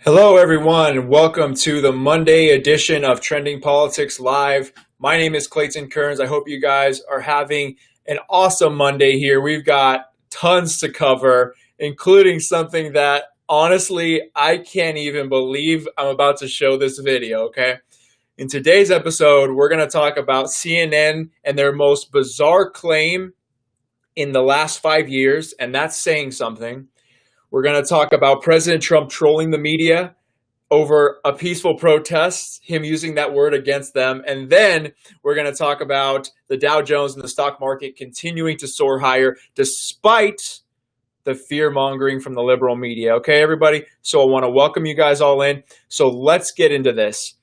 Hello, everyone, and welcome to the Monday edition of Trending Politics Live. My name is Clayton Kearns. I hope you guys are having an awesome Monday here. We've got tons to cover, including something that honestly I can't even believe I'm about to show this video, okay? In today's episode, we're going to talk about CNN and their most bizarre claim in the last 5 years, and that's saying something. We're going to talk about President Trump trolling the media over a peaceful protest, him using that word against them. And then we're going to talk about the Dow Jones and the stock market continuing to soar higher despite the fear mongering from the liberal media. Okay, everybody? So I want to welcome you guys all in. So let's get into this.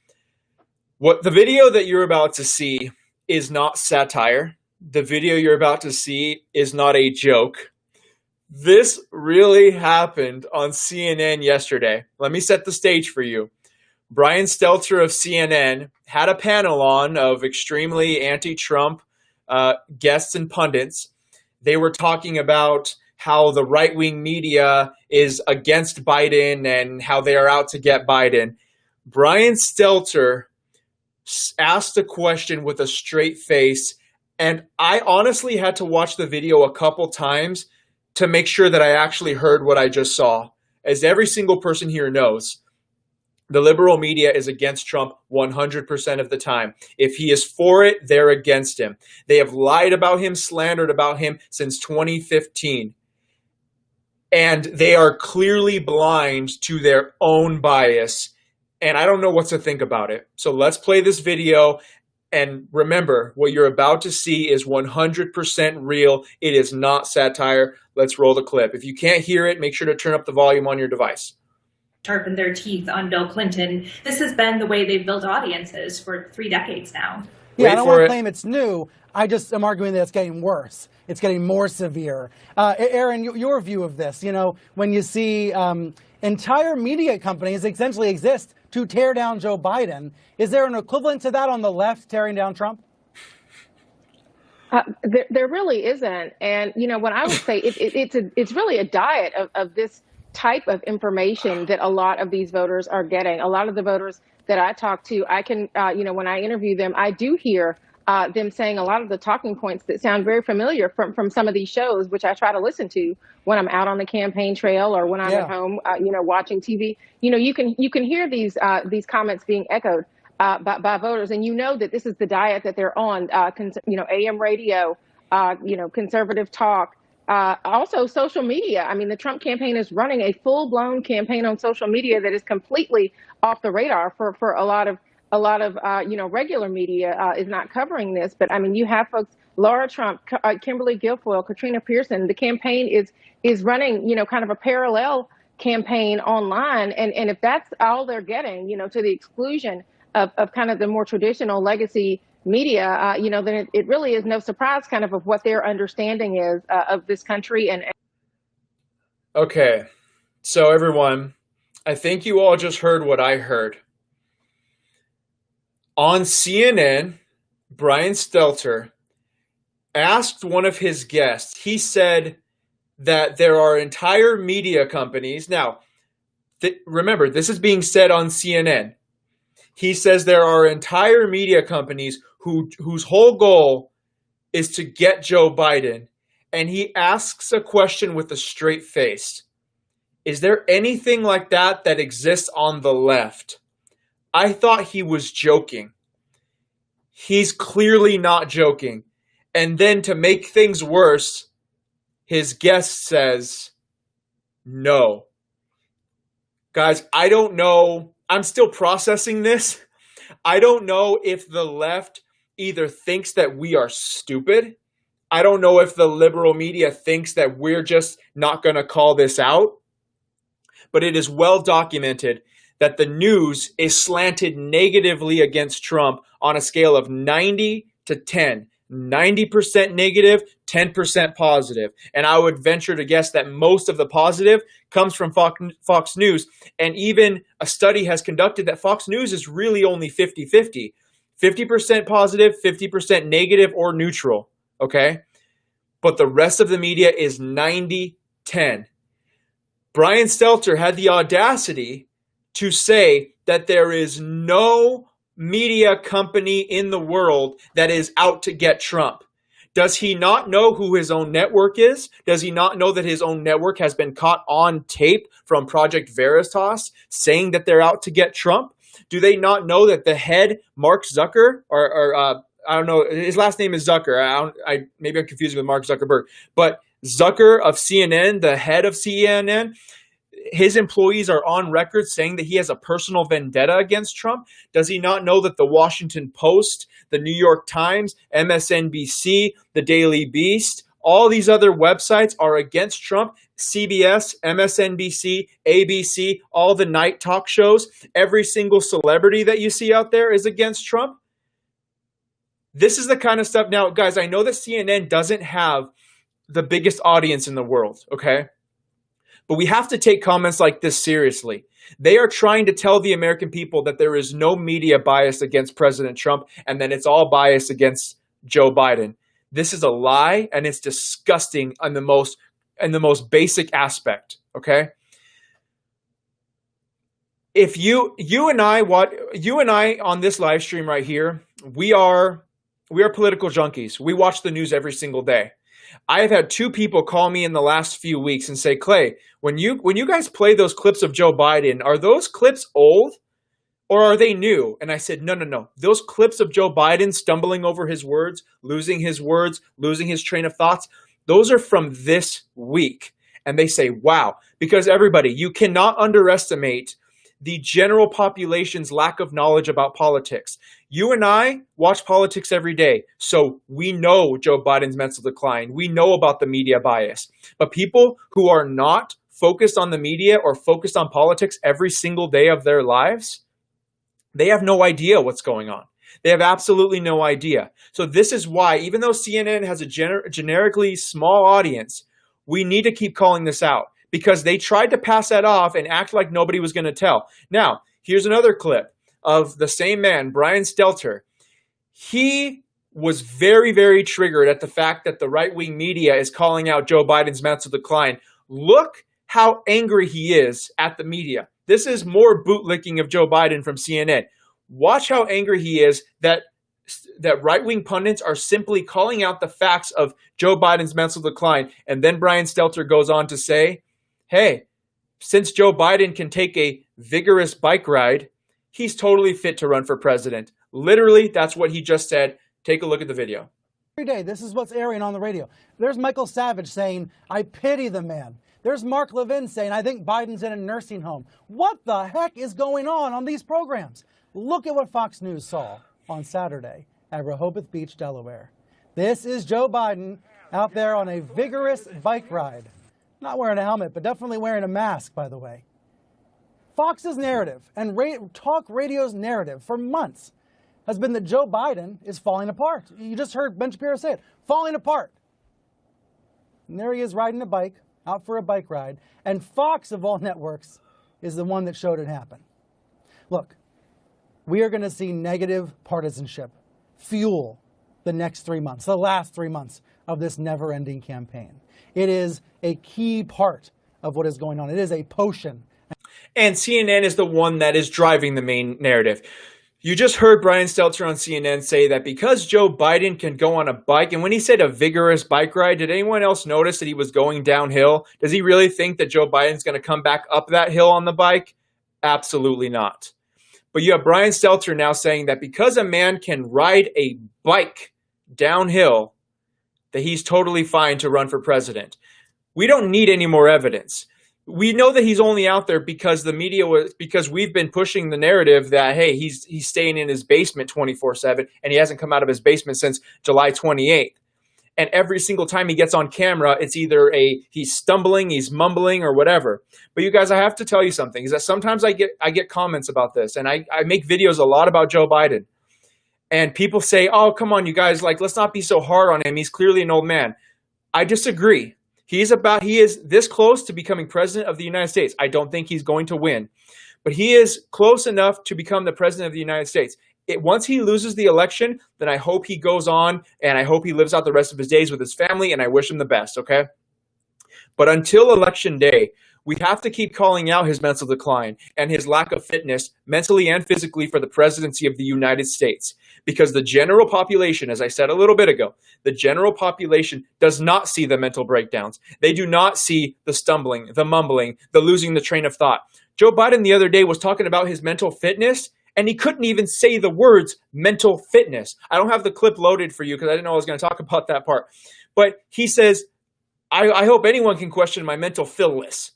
What the video that you're about to see is not satire. The video you're about to see is not a joke. This really happened on CNN yesterday. Let me set the stage for you. Brian Stelter of CNN had a panel on of extremely anti-Trump guests and pundits. They were talking about how the right-wing media is against Biden and how they are out to get Biden. Brian Stelter asked a question with a straight face, and I honestly had to watch the video a couple times to make sure that I actually heard what I just saw. As every single person here knows, the liberal media is against Trump 100% of the time. If he is for it, they're against him. They have lied about him, slandered about him since 2015. And they are clearly blind to their own bias. And I don't know what to think about it. So let's play this video. And remember, what you're about to see is 100% real. It is not satire. Let's roll the clip. If you can't hear it, make sure to turn up the volume on your device. Sharpen their teeth on Bill Clinton. This has been the way they've built audiences for 3 decades now. Yeah, I don't want to claim it's new. I just am arguing that it's getting worse. It's getting more severe. Aaron, your view of this, when you see entire media companies essentially exist to tear down Joe Biden, is there an equivalent to that on the left tearing down Trump? There really isn't. And, what I would say, it's really a diet of this type of information that a lot of these voters are getting. A lot of the voters that I talk to, I can, when I interview them, I do hear them saying a lot of the talking points that sound very familiar from some of these shows, which I try to listen to when I'm out on the campaign trail or when I'm at home, watching TV. You can hear these comments being echoed by voters, and that this is the diet that they're on. AM radio, conservative talk, also social media. I mean, the Trump campaign is running a full-blown campaign on social media that is completely off the radar for a lot of regular media is not covering this. But I mean, you have folks, Laura Trump, Kimberly Guilfoyle, Katrina Pearson. The campaign is running, kind of a parallel campaign online. And if that's all they're getting, to the exclusion of kind of the more traditional legacy media, then it really is no surprise kind of what their understanding is of this country. Okay, so everyone, I think you all just heard what I heard. On CNN, Brian Stelter asked one of his guests, he said that there are entire media companies. Now, remember, this is being said on CNN. He says there are entire media companies whose whole goal is to get Joe Biden. And he asks a question with a straight face. Is there anything like that exists on the left? I thought he was joking. He's clearly not joking. And then to make things worse, his guest says, no. Guys, I don't know. I'm still processing this. I don't know if the left either thinks that we are stupid. I don't know if the liberal media thinks that we're just not going to call this out. But it is well documented that the news is slanted negatively against Trump on a scale of 90 to 10. 90% negative, 10% positive. And I would venture to guess that most of the positive comes from Fox News. And even a study has conducted that Fox News is really only 50-50. 50% positive, 50% negative or neutral. Okay? But the rest of the media is 90-10. Brian Stelter had the audacity to say that there is no media company in the world that is out to get Trump? Does he not know who his own network is? Does he not know that his own network has been caught on tape from Project Veritas saying that they're out to get Trump? Do they not know that the head, Mark Zucker, or I don't know, his last name is Zucker. Maybe I'm confusing with Mark Zuckerberg, but Zucker of CNN, the head of CNN, his employees are on record saying that he has a personal vendetta against Trump. Does he not know that the Washington Post, the New York Times, MSNBC, the Daily Beast, all these other websites are against Trump? CBS, MSNBC, ABC, all the night talk shows, every single celebrity that you see out there is against Trump. This is the kind of stuff. Now, guys, I know that CNN doesn't have the biggest audience in the world, okay? But we have to take comments like this seriously. They are trying to tell the American people that there is no media bias against President Trump and that it's all bias against Joe Biden. This is a lie, and it's disgusting in the most basic aspect, okay? If you and I on this live stream right here, we are political junkies. We watch the news every single day. I have had 2 people call me in the last few weeks and say, Clay, when you guys play those clips of Joe Biden, are those clips old or are they new? And I said, no. Those clips of Joe Biden stumbling over his words, losing his train of thoughts, those are from this week. And they say, wow, because everybody, you cannot underestimate the general population's lack of knowledge about politics. You and I watch politics every day, so we know Joe Biden's mental decline. We know about the media bias. But people who are not focused on the media or focused on politics every single day of their lives, they have no idea what's going on. They have absolutely no idea. So this is why, even though CNN has a generically small audience, we need to keep calling this out, because they tried to pass that off and act like nobody was going to tell. Now, here's another clip of the same man, Brian Stelter. He was very, very triggered at the fact that the right-wing media is calling out Joe Biden's mental decline. Look how angry he is at the media. This is more bootlicking of Joe Biden from CNN. Watch how angry he is that right-wing pundits are simply calling out the facts of Joe Biden's mental decline. And then Brian Stelter goes on to say, hey, since Joe Biden can take a vigorous bike ride, he's totally fit to run for president. Literally, that's what he just said. Take a look at the video. Every day, this is what's airing on the radio. There's Michael Savage saying, I pity the man. There's Mark Levin saying, I think Biden's in a nursing home. What the heck is going on these programs? Look at what Fox News saw on Saturday at Rehoboth Beach, Delaware. This is Joe Biden out there on a vigorous bike ride. Not wearing a helmet, but definitely wearing a mask, by the way. Fox's narrative and talk radio's narrative for months has been that Joe Biden is falling apart. You just heard Ben Shapiro say it, falling apart. And there he is riding a bike, out for a bike ride, and Fox, of all networks, is the one that showed it happen. Look, we are going to see negative partisanship fuel the next 3 months, the last 3 months of this never-ending campaign. It is a key part of what is going on. It is a potion. And CNN is the one that is driving the main narrative. You just heard Brian Stelter on CNN say that because Joe Biden can go on a bike, and when he said a vigorous bike ride, did anyone else notice that he was going downhill? Does he really think that Joe Biden's going to come back up that hill on the bike? Absolutely not. But you have Brian Stelter now saying that because a man can ride a bike downhill, that he's totally fine to run for president. We don't need any more evidence. We know that he's only out there because because we've been pushing the narrative that, hey, he's staying in his basement 24/7 and he hasn't come out of his basement since July 28th. And every single time he gets on camera, it's either he's stumbling, he's mumbling, or whatever. But you guys, I have to tell you something, is that sometimes I get comments about this, and I make videos a lot about Joe Biden. And people say, oh, come on, you guys, let's not be so hard on him. He's clearly an old man. I disagree. He is this close to becoming president of the United States. I don't think he's going to win, but he is close enough to become the president of the United States. Once he loses the election, then I hope he goes on and I hope he lives out the rest of his days with his family, and I wish him the best, okay? But until election day, we have to keep calling out his mental decline and his lack of fitness mentally and physically for the presidency of the United States. Because the general population, as I said a little bit ago, the general population does not see the mental breakdowns. They do not see the stumbling, the mumbling, the losing the train of thought. Joe Biden the other day was talking about his mental fitness, and he couldn't even say the words mental fitness. I don't have the clip loaded for you because I didn't know I was going to talk about that part. But he says, I hope anyone can question my mental fitness.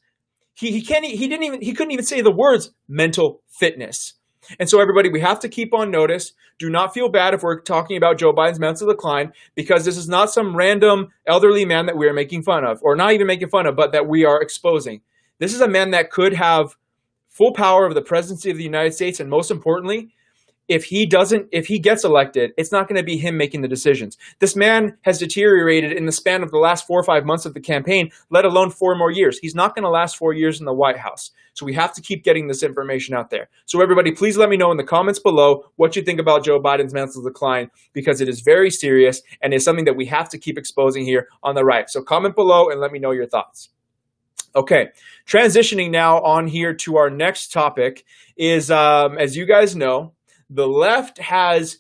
He couldn't even say the words mental fitness. And so everybody, we have to keep on notice. Do not feel bad if we're talking about Joe Biden's mental decline, because this is not some random elderly man that we are making fun of, or not even making fun of, but that we are exposing. This is a man that could have full power of the presidency of the United States, and most importantly, if he gets elected, it's not going to be him making the decisions. This man has deteriorated in the span of the last 4 or 5 months of the campaign, let alone 4 more years. He's not going to last 4 years in the White House. So we have to keep getting this information out there. So everybody, please let me know in the comments below what you think about Joe Biden's mental decline, because it is very serious and is something that we have to keep exposing here on the right. So comment below and let me know your thoughts. Okay, transitioning now on here to our next topic is, as you guys know, the left has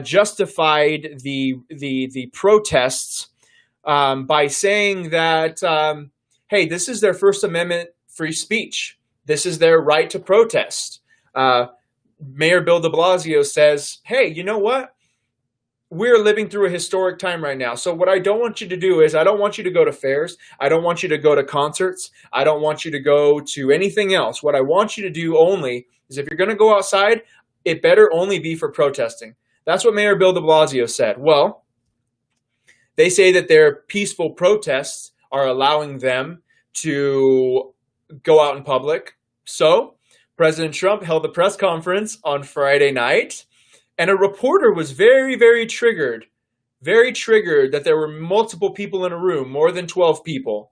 justified the protests by saying that, hey, this is their First Amendment free speech. This is their right to protest. Mayor Bill de Blasio says, hey, you know what? We're living through a historic time right now. So what I don't want you to do is, I don't want you to go to fairs. I don't want you to go to concerts. I don't want you to go to anything else. What I want you to do only is, if you're going to go outside, it better only be for protesting. That's what Mayor Bill de Blasio said. Well, they say that their peaceful protests are allowing them to go out in public. So President Trump held a press conference on Friday night, and a reporter was very, very triggered that there were multiple people in a room, more than 12 people.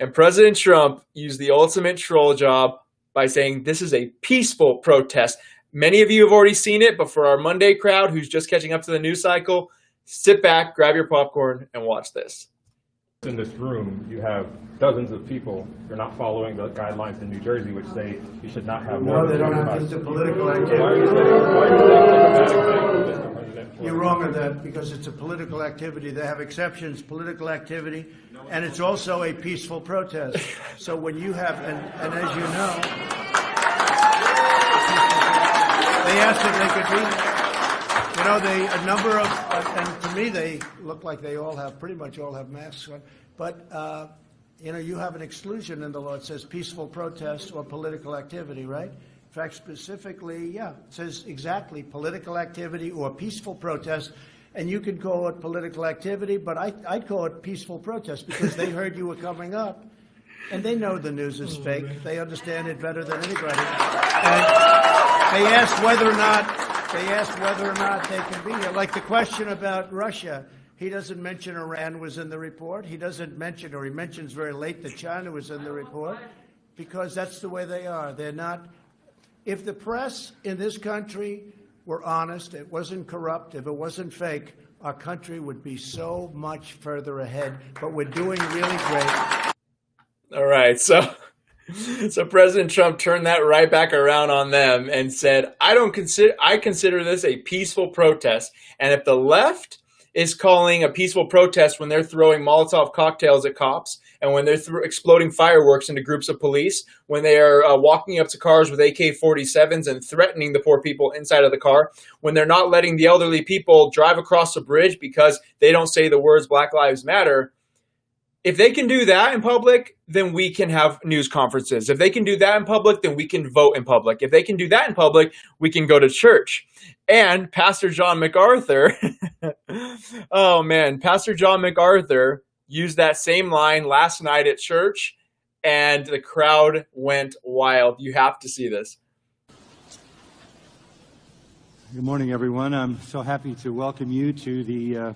And President Trump used the ultimate troll job by saying this is a peaceful protest. Many of you have already seen it, but for our Monday crowd who's just catching up to the news cycle, sit back, grab your popcorn, and watch this. In this room, you have dozens of people who are not following the guidelines in New Jersey, which say you should not have more No, they don't have to. Political activity. Why are you saying Mr. President? You're wrong on that, because it's a political activity. They have exceptions, political activity, and it's also a peaceful protest. So when you have, and as you know, they asked if they could be. You know, a number of, and to me, they look like they all have, pretty much all have masks on. But, you know, you have an exclusion in the law. It says peaceful protest or political activity, right? In fact, specifically, yeah, it says exactly political activity or peaceful protest. And you could call it political activity, but I'd call it peaceful protest, because they heard you were coming up. And they know the news is fake. They understand it better than anybody. And they asked whether or not they can be here. Like the question about Russia, he doesn't mention Iran was in the report. He doesn't mention, or he mentions very late, that China was in the report, because that's the way they are. They're not. If the press in this country were honest, it wasn't corrupt, if it wasn't fake, our country would be so much further ahead. But we're doing really great. All right, so President Trump turned that right back around on them and said, I consider this a peaceful protest. And if the left is calling a peaceful protest when they're throwing Molotov cocktails at cops, and when they're exploding fireworks into groups of police, when they are walking up to cars with AK-47s and threatening the poor people inside of the car, when they're not letting the elderly people drive across the bridge because they don't say the words Black Lives Matter, if they can do that in public, then we can have news conferences. If they can do that in public, then we can vote in public. If they can do that in public, we can go to church. And Pastor John MacArthur, oh man, Pastor John MacArthur used that same line last night at church, and the crowd went wild. You have to see this. Good morning, everyone. I'm so happy to welcome you to the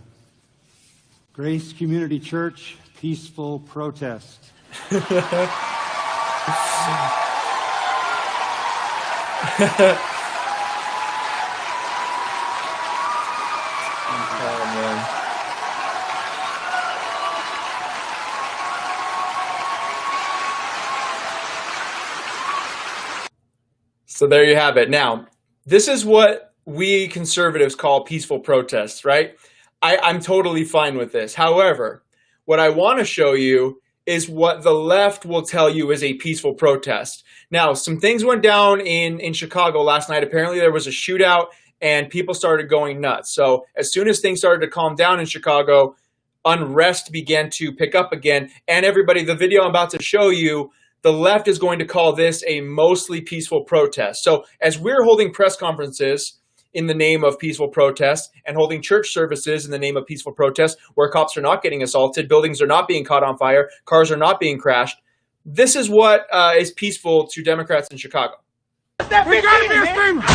Grace Community Church Peaceful Protest. So there you have it. Now, this is what we conservatives call peaceful protests, right? I'm totally fine with this. However, what I want to show you is what the left will tell you is a peaceful protest. Now, some things went down in Chicago last night. Apparently, there was a shootout and people started going nuts. So as soon as things started to calm down in Chicago, unrest began to pick up again. And everybody, the video I'm about to show you, the left is going to call this a mostly peaceful protest. So as we're holding press conferences in the name of peaceful protest and holding church services in the name of peaceful protest, where cops are not getting assaulted, buildings are not being caught on fire, cars are not being crashed, this is what is peaceful to Democrats in Chicago. We gotta be ashamed! We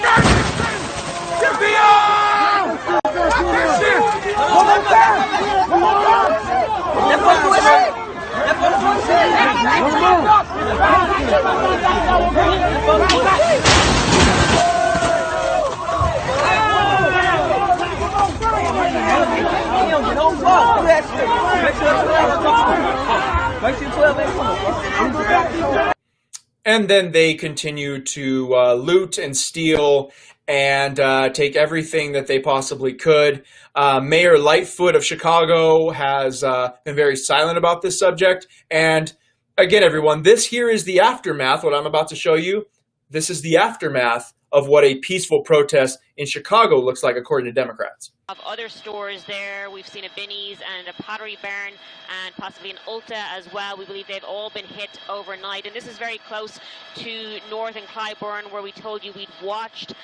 gotta be ashamed! Get me out! Fuck this shit! Hold on back! And then they continue to loot and steal and take everything that they possibly could. Mayor Lightfoot of Chicago has been very silent about this subject. And again, everyone, this here is the aftermath, what I'm about to show you. This is the aftermath of what a peaceful protest in Chicago looks like, according to Democrats. Of other stores there, we've seen a Binny's and a Pottery Barn and possibly an Ulta as well. We believe they've all been hit overnight, and this is very close to North and Clybourne, where we told you we'd watched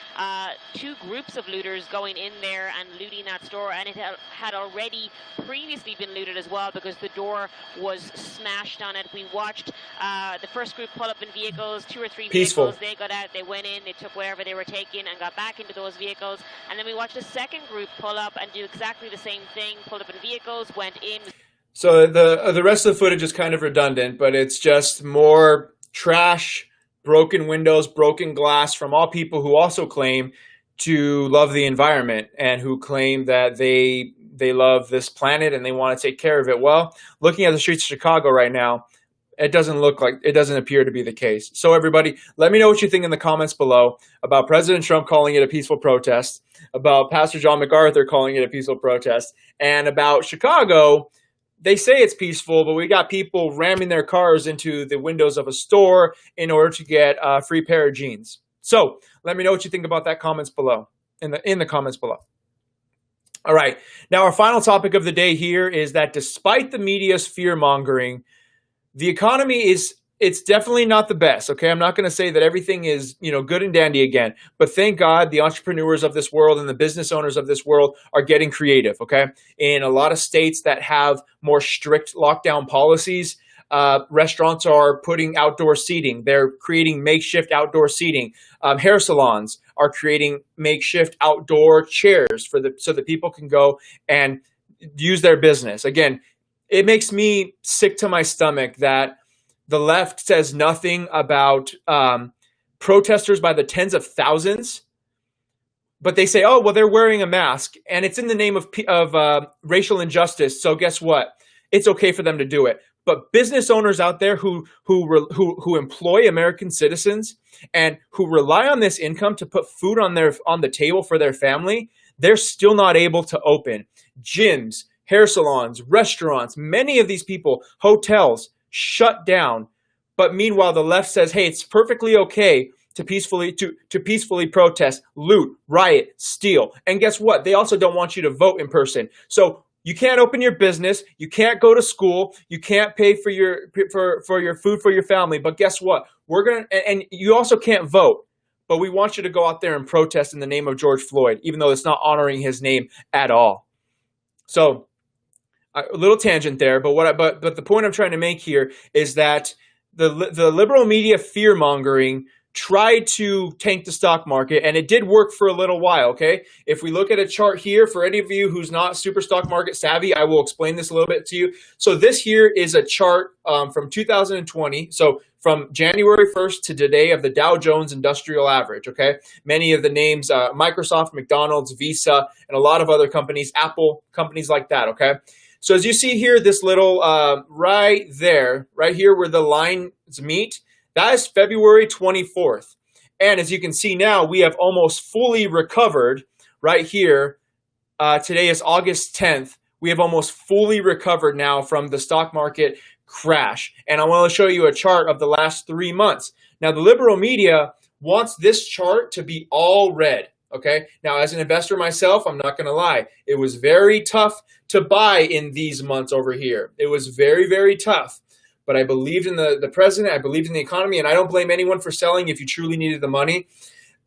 two groups of looters going in there and looting that store, and it had already previously been looted as well because the door was smashed on it. We watched the first group pull up in vehicles, 2 or 3 Peaceful. vehicles. They got out, they went in, they took wherever they were taking and got back into those vehicles, and then we watched a second group pull up and do exactly the same thing, pulled up in vehicles, went in. So the rest of the footage is kind of redundant, but it's just more trash, broken windows, broken glass from all people who also claim to love the environment and who claim that they love this planet and they want to take care of it. Well, looking at the streets of Chicago right now, it doesn't appear to be the case. So everybody, let me know what you think in the comments below about President Trump calling it a peaceful protest, about Pastor John MacArthur calling it a peaceful protest, and about Chicago. They say it's peaceful, but we got people ramming their cars into the windows of a store in order to get a free pair of jeans. So let me know what you think about that comments below, in the comments below. All right. Now, our final topic of the day here is that despite the media's fear-mongering, the economy it's definitely not the best, okay? I'm not going to say that everything is, good and dandy again, but thank God the entrepreneurs of this world and the business owners of this world are getting creative, okay? In a lot of states that have more strict lockdown policies, restaurants are putting outdoor seating. They're creating makeshift outdoor seating. Hair salons are creating makeshift outdoor chairs so that people can go and use their business. Again, it makes me sick to my stomach that the left says nothing about protesters by the tens of thousands, but they say, oh, well, they're wearing a mask, and it's in the name of racial injustice, so guess what? It's okay for them to do it. But business owners out there who employ American citizens and who rely on this income to put food on the table for their family, they're still not able to open. Gyms, hair salons, restaurants, many of these people, hotels, shut down. But meanwhile, the left says, hey, it's perfectly okay to peacefully protest, loot, riot, steal. And guess what? They also don't want you to vote in person. So you can't open your business, you can't go to school, you can't pay for your food for your family. But guess what? And you also can't vote. But we want you to go out there and protest in the name of George Floyd, even though it's not honoring his name at all. So a little tangent there, but the point I'm trying to make here is that the liberal media fear-mongering tried to tank the stock market, and it did work for a little while, okay? If we look at a chart here, for any of you who's not super stock market savvy, I will explain this a little bit to you. So this here is a chart from 2020, so from January 1st to today of the Dow Jones Industrial Average, okay? Many of the names, Microsoft, McDonald's, Visa, and a lot of other companies, Apple, companies like that, okay? So as you see here, this little right here where the lines meet, that is February 24th. And as you can see now, we have almost fully recovered right here. Today is August 10th. We have almost fully recovered now from the stock market crash. And I want to show you a chart of the last 3 months. Now, the liberal media wants this chart to be all red. Okay. Now, as an investor myself, I'm not going to lie. It was very tough to buy in these months over here. It was very, very tough. But I believed in the president. I believed in the economy. And I don't blame anyone for selling if you truly needed the money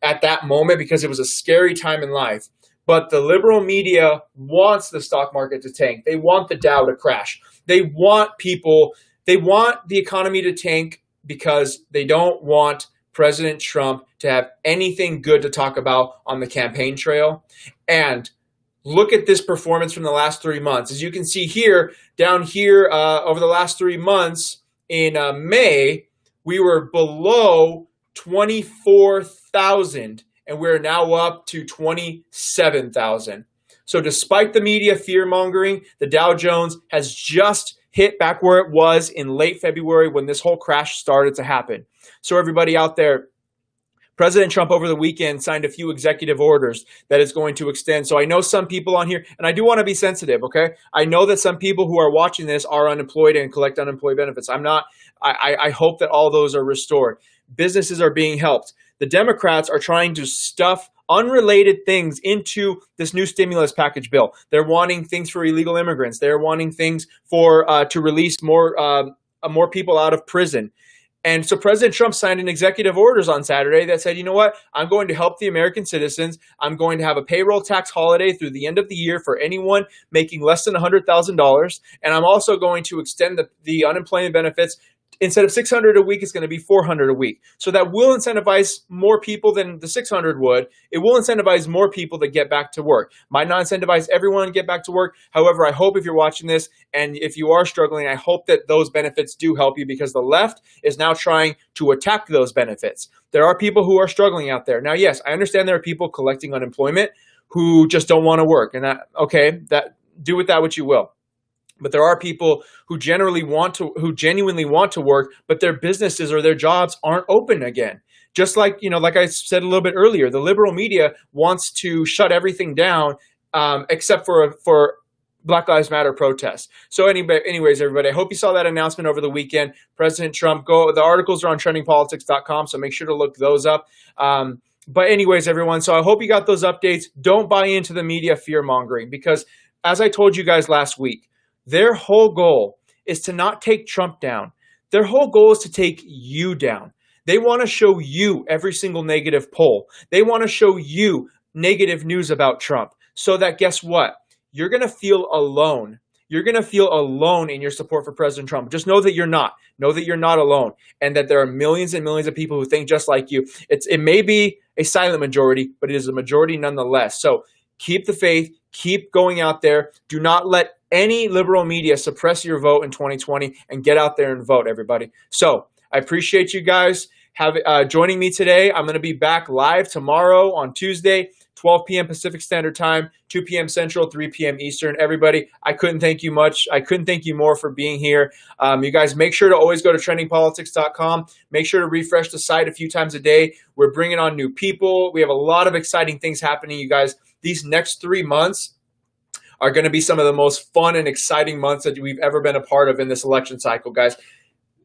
at that moment, because it was a scary time in life. But the liberal media wants the stock market to tank. They want the Dow to crash. They want the economy to tank because they don't want President Trump to have anything good to talk about on the campaign trail. And look at this performance from the last 3 months. As you can see here, down here, over the last 3 months in May, we were below 24,000, and we're now up to 27,000. So despite the media fear-mongering, the Dow Jones has just hit back where it was in late February when this whole crash started to happen. So everybody out there, President Trump over the weekend signed a few executive orders that is going to extend. So I know some people on here, and I do want to be sensitive, okay? I know that some people who are watching this are unemployed and collect unemployed benefits. I hope that all those are restored. Businesses are being helped. The Democrats are trying to stuff unrelated things into this new stimulus package bill. They're wanting things for illegal immigrants. They're wanting things for to release more people out of prison. And so President Trump signed an executive orders on Saturday that said, you know what, I'm going to help the American citizens. I'm going to have a payroll tax holiday through the end of the year for anyone making less than $100,000. And I'm also going to extend the unemployment benefits. Instead of $600 a week, it's going to be $400 a week. So that will incentivize more people than the $600 would. It will incentivize more people to get back to work. Might not incentivize everyone to get back to work. However, I hope if you're watching this and if you are struggling, I hope that those benefits do help you, because the left is now trying to attack those benefits. There are people who are struggling out there. Now, yes, I understand there are people collecting unemployment who just don't want to work. And do with that what you will. But there are people who genuinely want to work, but their businesses or their jobs aren't open again. Just like, like I said a little bit earlier, the liberal media wants to shut everything down except for Black Lives Matter protests. So anyways, everybody, I hope you saw that announcement over the weekend. President Trump, the articles are on trendingpolitics.com, so make sure to look those up. But anyways, everyone, so I hope you got those updates. Don't buy into the media fear-mongering, because as I told you guys last week, their whole goal is to not take Trump down. Their whole goal is to take you down. They want to show you every single negative poll. They want to show you negative news about Trump, so that, guess what? You're going to feel alone. You're going to feel alone in your support for President Trump. Just know that you're not. Know that you're not alone, and that there are millions and millions of people who think just like you. It may be a silent majority, but it is a majority nonetheless. So keep the faith. Keep going out there. Do not let any liberal media suppress your vote in 2020, and get out there and vote, everybody. So I appreciate you guys joining me today. I'm going to be back live tomorrow on Tuesday, 12 p.m. Pacific Standard Time, 2 p.m. Central, 3 p.m. Eastern. Everybody, I couldn't thank you much. I couldn't thank you more for being here. You guys, make sure to always go to trendingpolitics.com. Make sure to refresh the site a few times a day. We're bringing on new people. We have a lot of exciting things happening, you guys. These next 3 months are going to be some of the most fun and exciting months that we've ever been a part of in this election cycle, guys.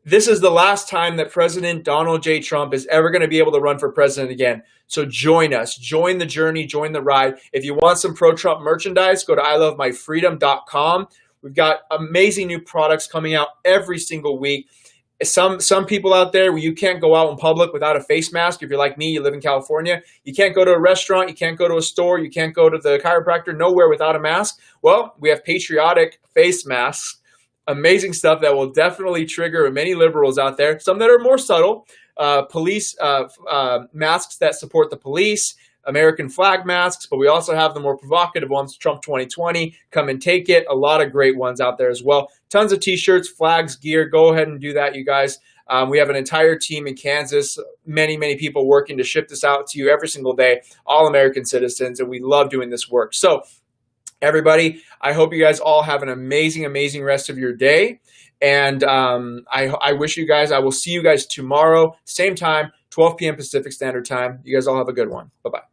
This is the last time that President Donald J. Trump is ever going to be able to run for president again. So join us. Join the journey. Join the ride. If you want some pro-Trump merchandise, go to ilovemyfreedom.com. We've got amazing new products coming out every single week. Some people out there, where you can't go out in public without a face mask. If you're like me, you live in California, you can't go to a restaurant, you can't go to a store, you can't go to the chiropractor, nowhere without a mask. Well, we have patriotic face masks, amazing stuff that will definitely trigger many liberals out there. Some that are more subtle, police masks that support the police, American flag masks, but we also have the more provocative ones, Trump 2020, come and take it. A lot of great ones out there as well. Tons of t-shirts, flags, gear. Go ahead and do that, you guys. We have an entire team in Kansas, many, many people working to ship this out to you every single day, all American citizens, and we love doing this work. So everybody, I hope you guys all have an amazing, amazing rest of your day. And I wish you guys, I will see you guys tomorrow, same time, 12 p.m. Pacific Standard Time. You guys all have a good one. Bye-bye.